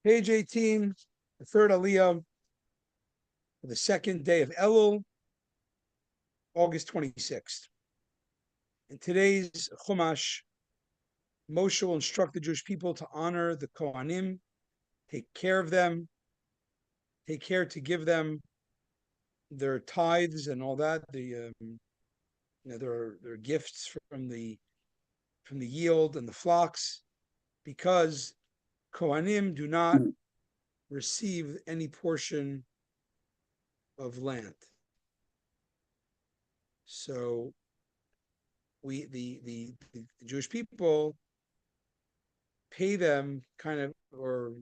Page 18, the third Aliyah, the second day of Elul, August 26th. In today's Chumash, Moshe will instruct the Jewish people to honor the Kohanim, take care of them, take care to give them their tithes and all that, their gifts from the yield and the flocks, because Kohanim do not receive any portion of land. So the Jewish people pay them or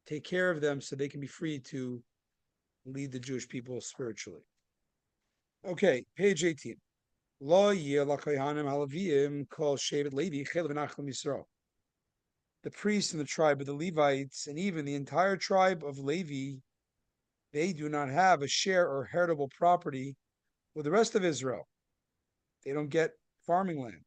take care of them so they can be free to lead the Jewish people spiritually. Okay, page 18. The priests in the tribe of the Levites and even the entire tribe of Levi, they do not have a share or heritable property with the rest of Israel. They don't get farming land.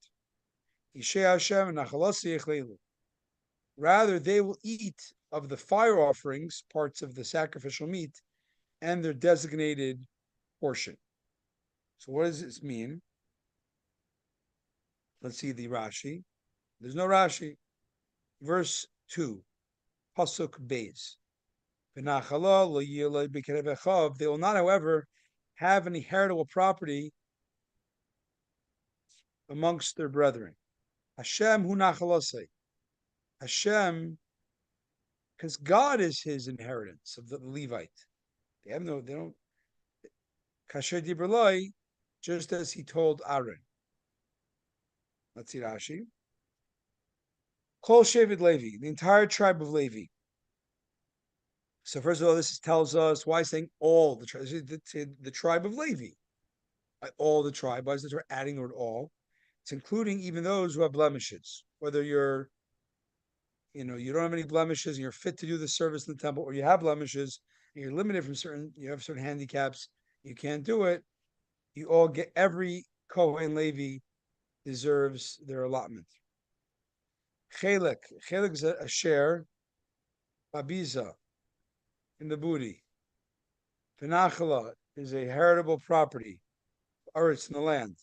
Rather, they will eat of the fire offerings, parts of the sacrificial meat, and their designated portion. So what does this mean? Let's see the Rashi. There's no Rashi. Verse 2, Pasuk Beis. They will not, however, have any heritable property amongst their brethren. Hashem hu nachalosei. Hashem, because God is his inheritance of the Levite. They don't. Kasher dibrloi, just as he told Aaron. Let's see Rashi. Kol Shevet Levi, the entire tribe of Levi. So first of all, this tells us why saying all the tribes. The tribe of Levi, all the tribe. Why is it adding the word all? It's including even those who have blemishes. Whether you don't have any blemishes and you're fit to do the service in the temple, or you have blemishes and you're limited from you have certain handicaps, you can't do it. You all get, every Kohen Levi deserves their allotment. Chelek is a share, babiza, in the booty. V'nachala is a heritable property, aretz, in the land.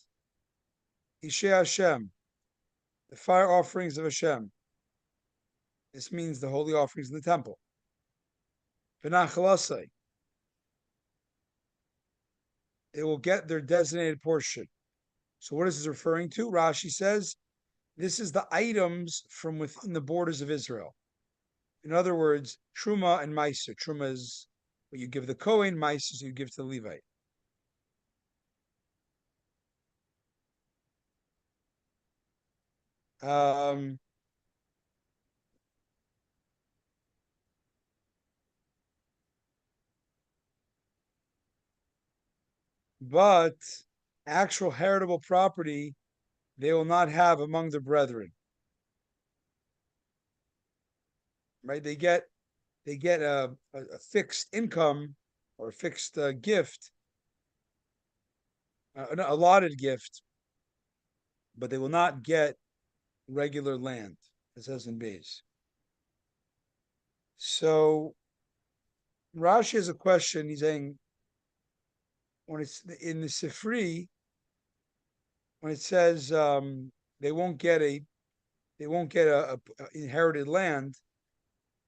Ishei Hashem, the fire offerings of Hashem. This means the holy offerings in the temple. V'nachalasei, they will get their designated portion. So what is this referring to? Rashi says, this is the items from within the borders of Israel. In other words, Truma and Meiser. Truma is what you give the Kohen, Meiser is you give to the Levite. But actual heritable property they will not have among their brethren. Right? They get a fixed income or a fixed gift, an allotted gift, but they will not get regular land, it says in Beis. So Rashi has a question. He's saying, when it's in the Sifri, when it says they won't get a inherited land,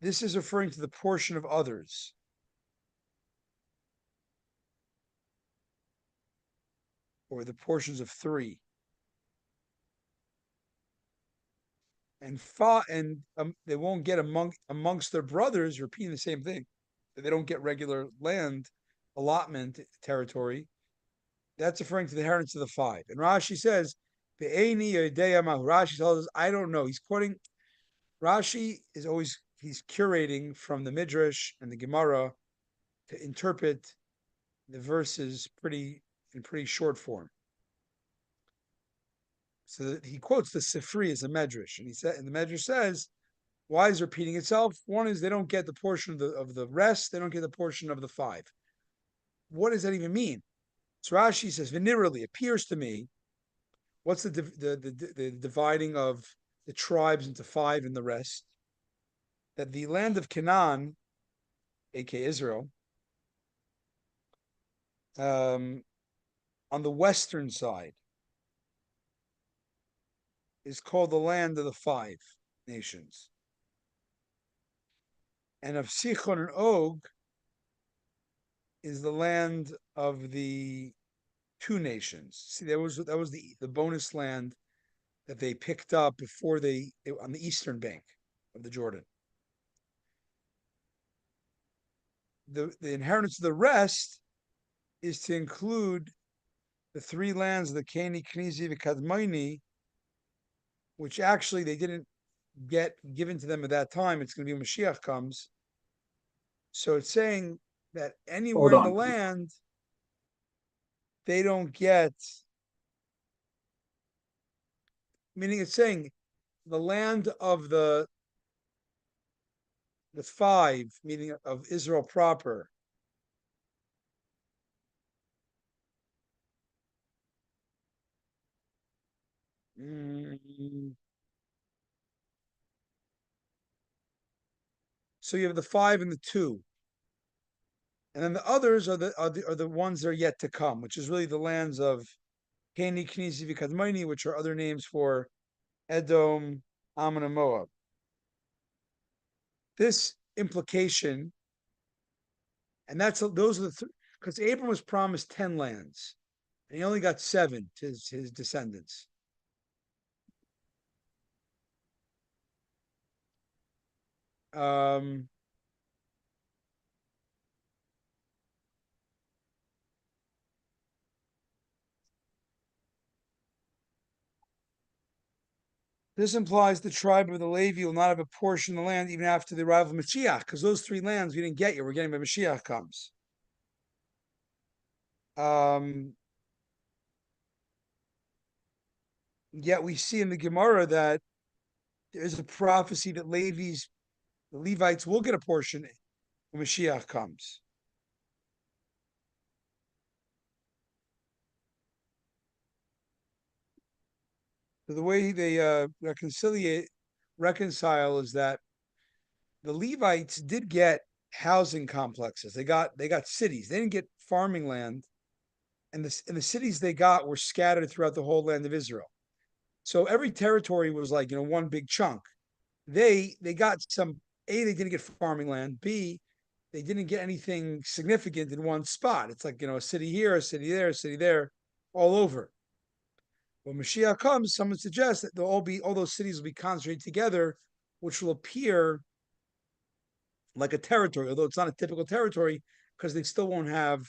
this is referring to the portion of others. Or the portions of three. And they won't get amongst their brothers, repeating the same thing. They don't get regular land allotment territory. That's referring to the inheritance of the five. And Rashi says, Rashi tells us, I don't know. He's quoting, Rashi he's curating from the Midrash and the Gemara to interpret the verses in pretty short form. So he quotes the Sifri as a Medrash, and the Medrash says, why is it repeating itself? One is they don't get the portion of the rest, they don't get the portion of the five. What does that even mean? So Rashi says, venerally, appears to me, what's the dividing of the tribes into five and the rest? that the land of Canaan, aka Israel, on the western side, is called the land of the five nations, and of Sichon and Og is the land of the two nations. See, that was the bonus land that they picked up before they on the eastern bank of the Jordan. The inheritance of the rest is to include the three lands of the Keni, Knizi, and Kadmoni, which actually they didn't get given to them at that time. It's going to be when Mashiach comes. So it's saying that anywhere Hold in the on. land, they don't get, meaning it's saying the land of the five, meaning of Israel proper, so you have the five and the two, and then the others are the ones that are yet to come, which is really the lands of Keni, Knizi, Vikadmoni, which are other names for Edom, Ammon, and Moab. This implication, and those are the because Abram was promised 10 lands, and he only got 7 to his descendants. Um, This implies the tribe of the Levi will not have a portion of the land even after the arrival of Mashiach, because those 3 lands we didn't get yet. We're getting when Mashiach comes. Yet we see in the Gemara that there is a prophecy that the Levites will get a portion when Mashiach comes. So the way they reconcile is that the Levites did get housing complexes. They got cities. They didn't get farming land, and the cities they got were scattered throughout the whole land of Israel. So every territory was like one big chunk. They got some. A, they didn't get farming land. B, they didn't get anything significant in one spot. It's like a city here, a city there, a city there, all over. When Mashiach comes, someone suggests that all those cities will be concentrated together, which will appear like a territory, although it's not a typical territory, because they still won't have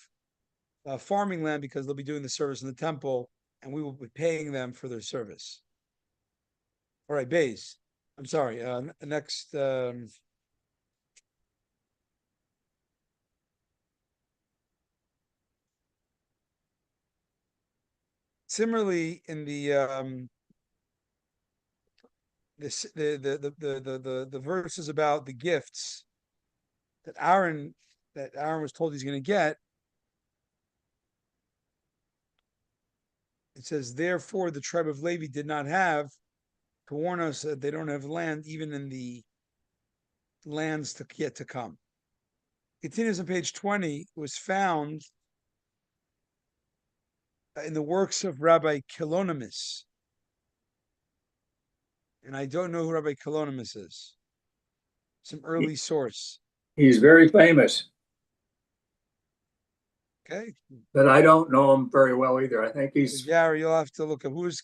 farming land because they'll be doing the service in the temple, and we will be paying them for their service. All right, Bays. I'm sorry. Next. Similarly, in the verses about the gifts that Aaron was told he's going to get, it says, therefore the tribe of Levi did not have to warn us that they don't have land even in the lands yet to come. Continues on page 20. It was found in the works of Rabbi Kilonimus, and I don't know who Rabbi Kilonimus is. Some early source. He's very famous, Okay, but I don't know him very well either. I think so he's Gary, you'll have to look up who is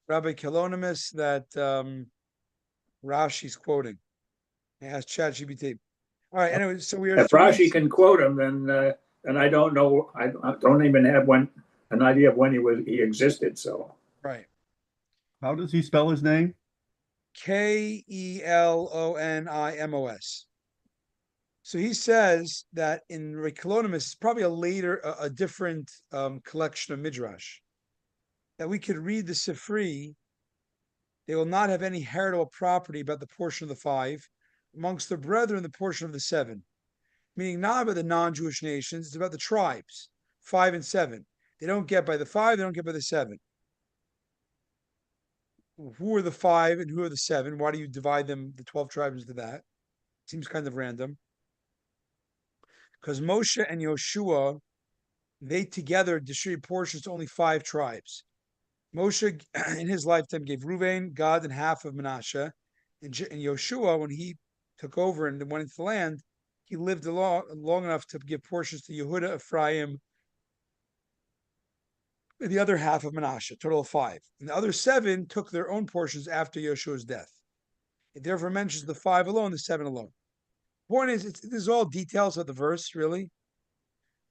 Rabbi Kilonimus that Rashi's quoting. He has ChatGPT. All right. Anyway, so we are if three. Rashi can quote him, then I don't know. I don't even have an idea of when he existed. So Right. How does he spell his name? Kelonimos. So he says that in Rekolonimus, it's probably a different collection of midrash, that we could read the Sifri. They will not have any heritable property about the portion of the 5 amongst the brethren, the portion of the 7, meaning not about the non-Jewish nations, it's about the tribes, 5 and 7. They don't get by the 5, they don't get by the 7. Who are the 5 and who are the 7? Why do you divide them, the 12 tribes, into that? Seems kind of random. Because Moshe and Yoshua, they together distributed portions to only 5 tribes. Moshe, in his lifetime, gave Reuven, Gad, and half of Manasseh. And Yoshua, when he took over and went into the land, he lived long enough to give portions to Yehuda, Ephraim, and the other half of Manasseh, total of 5. And the other 7 took their own portions after Yoshua's death. It therefore mentions the 5 alone, the 7 alone. Point is, this is all details of the verse, really.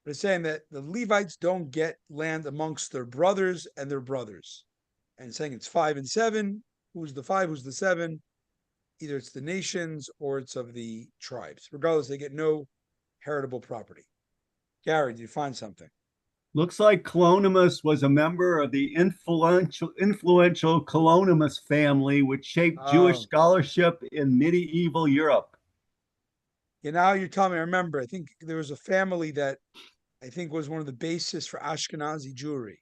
But it's saying that the Levites don't get land amongst their brothers and their brothers. And saying it's 5 and 7. Who's the 5? Who's the 7? Either it's the nations or it's of the tribes. Regardless, they get no heritable property. Gary, did you find something? Looks like Colonimus was a member of the influential Colonimus family, which shaped Jewish scholarship in medieval Europe. Yeah, now you're telling me, I remember, I think there was a family that I think was one of the basis for Ashkenazi Jewry.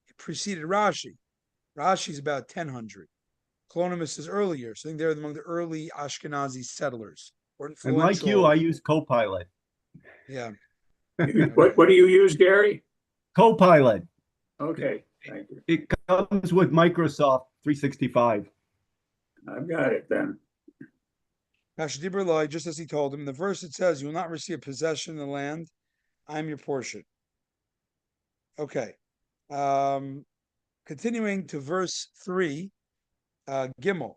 It preceded Rashi. Rashi's about 1000. Colonimus is earlier, so I think they're among the early Ashkenazi settlers or influential. And like you, I use Copilot. Yeah. What do you use, Gary? Copilot. Okay, thank you. It comes with Microsoft 365. I've got it then. Pasha Diberloi, just as he told him, in the verse it says, you will not receive possession in the land. I am your portion. Okay. Continuing to verse 3, Gimel.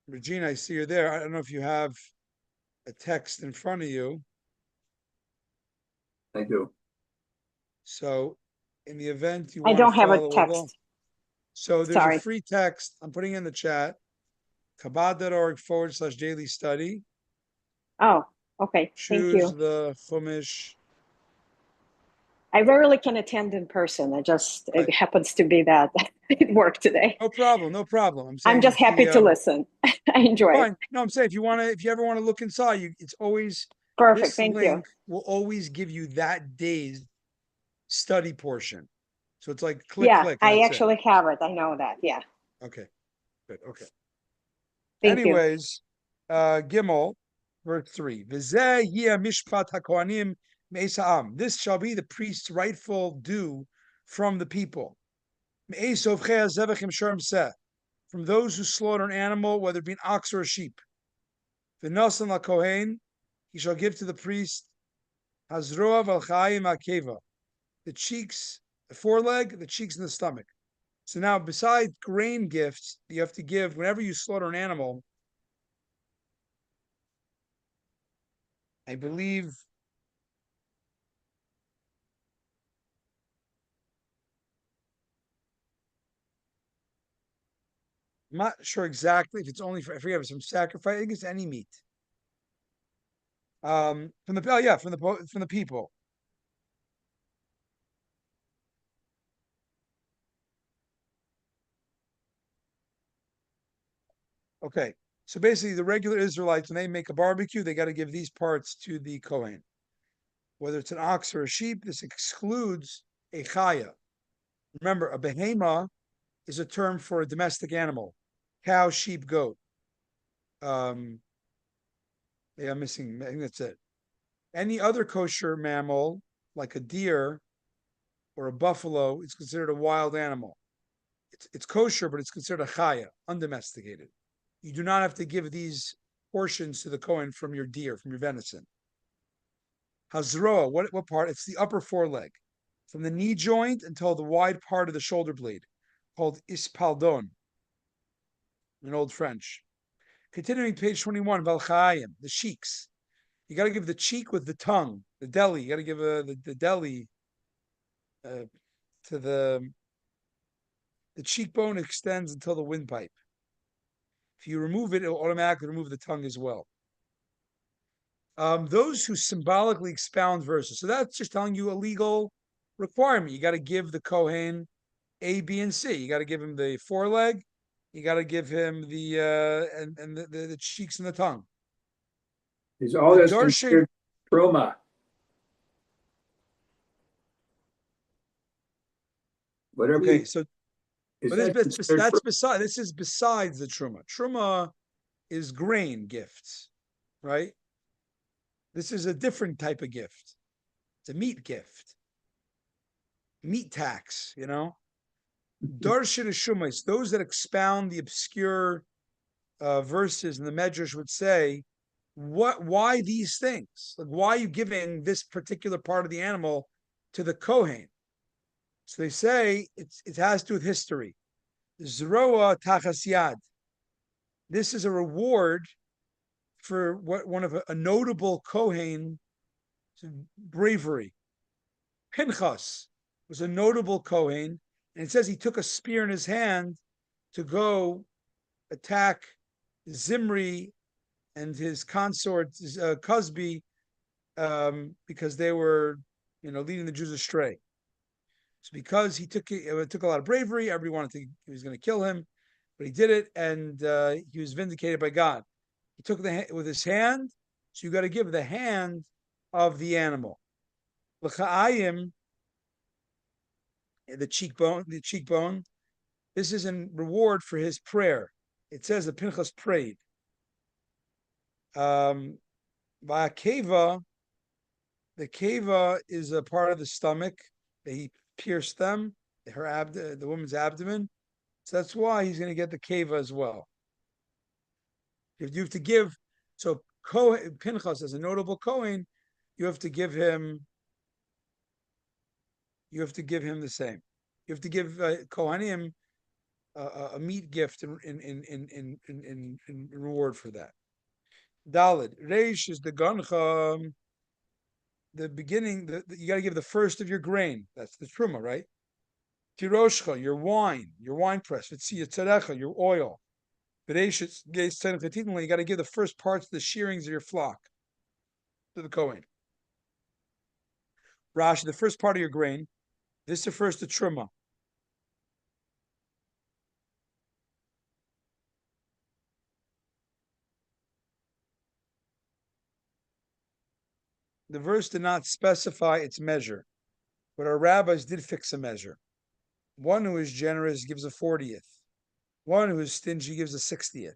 Regina, I see you're there. I don't know if you have a text in front of you. I do. So in the event you I want don't to have a follow text. along. So there's Sorry. a free text. I'm putting in the chat. Chabad.org/daily study. Oh, okay. Thank Choose you. the Chumash. I rarely can attend in person. It happens to be that it worked today. No problem. No problem. I'm saying I'm just happy to listen. I enjoy it. fine. No, I'm saying if you ever want to look inside, it's always Perfect. this Thank link you. will always give you that day's study portion. So it's like click, Yeah, click. And I that's actually have it. I know that. Yeah. it. Okay. Good. Okay. Thank you. Anyways, Gimel, verse 3. V'zeh yeh mishpat hakohanim me'es ha'am. This shall be the priest's rightful due from the people. Me'es ovchei hazevachim sharm seh. From those who slaughter an animal, whether it be an ox or a sheep. V'nosan lakohen, he shall give to the priest hazroa v'alchayim akeva. The cheeks, the foreleg, the cheeks, and the stomach. So now, besides grain gifts, you have to give whenever you slaughter an animal. I believe I'm not sure exactly if it's only for, I forget if it's from sacrifice. I think it's any meat. From the people. Okay, so basically, the regular Israelites, when they make a barbecue, they got to give these parts to the Kohen. Whether it's an ox or a sheep, this excludes a chaya. Remember, a behema is a term for a domestic animal: cow, sheep, goat. I'm missing. I think that's it. Any other kosher mammal, like a deer or a buffalo, is considered a wild animal. It's kosher, but it's considered a chaya, undomesticated. You do not have to give these portions to the Kohen from your deer, from your venison. Hazroa, what part? It's the upper foreleg, from the knee joint until the wide part of the shoulder blade, called ispaldon, in Old French. Continuing page 21, Valchaim, the cheeks. You got to give the cheek with the tongue, the deli. You got to give the deli to the cheekbone extends until the windpipe. If you remove it, it will automatically remove the tongue as well. Those who symbolically expound verses. So that's just telling you a legal requirement. You got to give the Kohen A, B, and C. You got to give him the foreleg. You got to give him the the cheeks and the tongue. Is all this considered truma? Whatever. Okay, so Is But that considered this is besides the truma. Truma is grain gifts, right? This is a different type of gift. It's a meat gift, meat tax. Darshan Shumais, those that expound the obscure verses in the Medrash would say, why these things? Like, why are you giving this particular part of the animal to the Kohen? So they say it has to do with history. Zroa tachas yad. This is a reward for one of a notable Kohen bravery. Pinchas was a notable Kohen, and it says he took a spear in his hand to go attack Zimri and his consort Cosby because they were, leading the Jews astray. So because it took a lot of bravery, everyone he was going to kill him, but he did it, and he was vindicated by God. He took with his hand, so you got to give the hand of the animal. L'cha'ayim, the cheekbone. This is in reward for his prayer. It says that Pinchas prayed. Va'akeva, the keva is a part of the stomach that he pierced them, the woman's abdomen. So that's why he's going to get the keva as well. If you have to give, so Pinchas as a notable Kohen, you have to give him the same. You have to give Kohanim a meat gift in reward for that. Dalid Reish is the gancha. The beginning, you got to give the first of your grain. That's the truma, right? Tiroshcha, your wine press. Tzarecha, your oil. Bereshit, you got to give the first parts of the shearings of your flock to the Kohen. Rashi, the first part of your grain. This refers to truma. The verse did not specify its measure, but our rabbis did fix a measure. One who is generous gives a 40th. One who is stingy gives a 60th,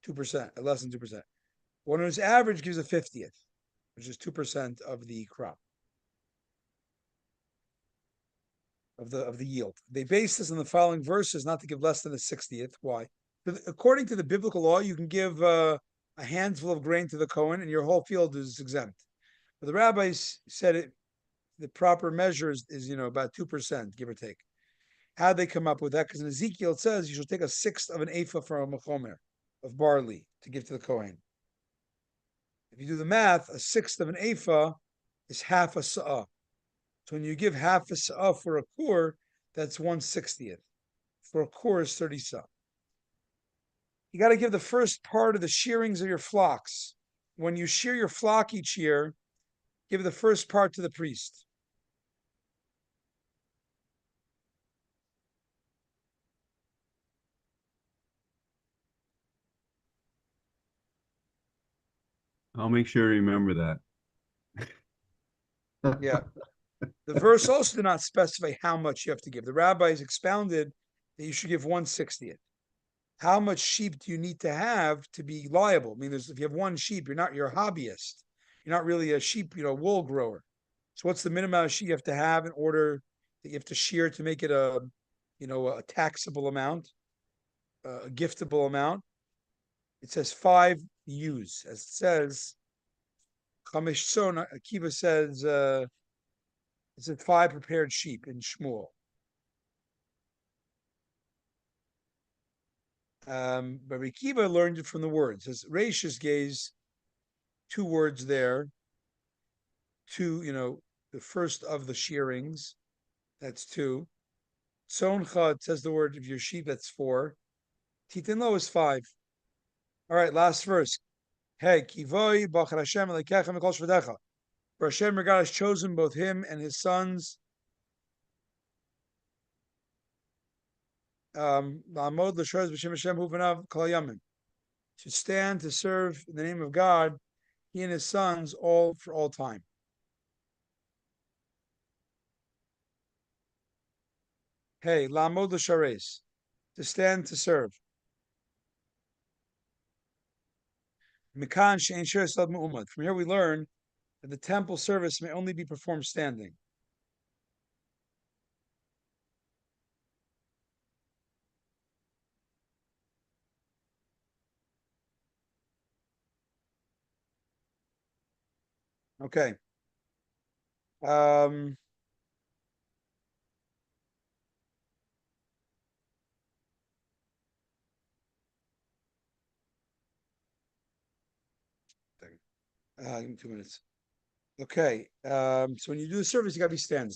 2%, less than 2%. One who is average gives a 50th, which is 2% of the crop, of the yield. They base this on the following verses, not to give less than a 60th. Why? According to the biblical law, you can give a handful of grain to the Kohen, and your whole field is exempt. But the rabbis said the proper measure is about 2%, give or take. How'd they come up with that? Because in Ezekiel it says you should take a sixth of an ephah from a chomer of barley to give to the Kohen. If you do the math, a sixth of an ephah is half a sa'ah. So when you give half a sa'ah for a kur, that's 1/60th. For a kur is 30 sa'ah. You got to give the first part of the shearings of your flocks. When you shear your flock each year, give the first part to the priest. I'll make sure to remember that. Yeah. The verse also did not specify how much you have to give. The rabbis expounded that you should give 1/60th. How much sheep do you need to have to be liable? I mean, if you have one sheep, you're a hobbyist. You're not really a sheep, wool grower. So what's the minimum amount of sheep you have to have in order that you have to shear to make it a taxable amount, a giftable amount? It says 5 ewes, as it says. Chamish Son, Akiva says, it said 5 prepared sheep in Shmuel. But Akiva learned it from the words. It says Reishis gaze 2 words there. 2, the first of the shearings, that's 2. Tzoncha, it says the word of your sheep, that's 4. Titin lo is 5. All right, last verse. Hey, kivoi b'achar Hashem alekecha mikol shvadecha. For Hashem, your God, has chosen both him and his sons. La'amod l'shoz b'shem Hashem huvanav kol yamim. To stand to serve in the name of God, he and his sons, all for all time. Hey, la'amod l'shares, to stand to serve. Mikan she'en sheres ad mu'umad. From here we learn that the temple service may only be performed standing. Okay. Um, give me 2 minutes. Okay. So when you do the service, you got to be standing.